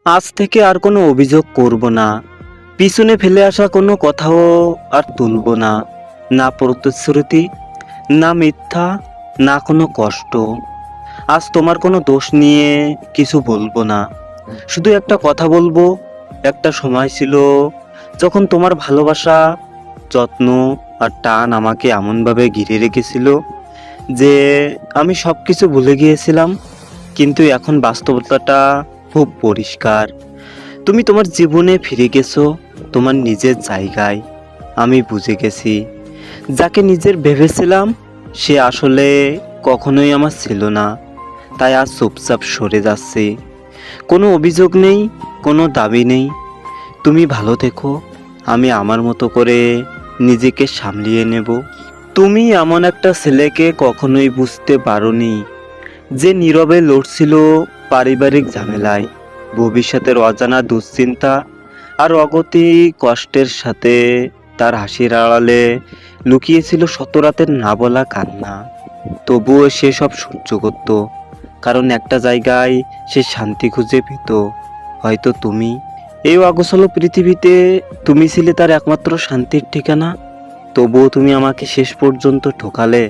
আজ থেকে আর কোনো অভিযোগ করব না। পিছনে ফেলে আসা কোনো কথাও আর তুলব না। না প্রতিশ্রুতি, না মিথ্যা, না কোনো কষ্ট। আজ তোমার কোনো দোষ নিয়ে কিছু বলবো না। শুধু একটা কথা বলবো, একটা সময় ছিল যখন তোমার ভালোবাসা, যত্ন আর টান আমাকে এমনভাবে ঘিরে রেখেছিল যে আমি সব কিছু ভুলে গিয়েছিলাম। কিন্তু এখন বাস্তবতাটা খুব পরিষ্কার। তুমি তোমার জীবনে ফিরে গেছো, তোমার নিজের জায়গায়। আমি বুঝে গেছি, যাকে নিজের ভেবেছিলাম সে আসলে কখনোই আমার ছিল না। তাই আজ চুপচাপ সরে যাচ্ছি। কোনো অভিযোগ নেই, কোনো দাবি নেই। তুমি ভালো থেকো, আমি আমার মতো করে নিজেকে সামলিয়ে নেব। তুমি এমন একটা ছেলেকে কখনোই বুঝতে পারোনি, যে নীরবে লড়ছিল পারিবারিক ঝামেলায়, ভবিষ্যতের অজানা দুশ্চিন্তা আর অগতি কষ্টের সাথে। তার হাসির আড়ালে লুকিয়েছিল শত রাতের না বলা কান্না। তবুও সে সব সহ্য করত, কারণ একটা জায়গায় সে শান্তি খুঁজে পেত, হয়তো তুমি। এই অগোছালো পৃথিবীতে তুমি ছিলে তার একমাত্র শান্তির ঠিকানা। তবুও তুমি আমাকে শেষ পর্যন্ত ঠকালে।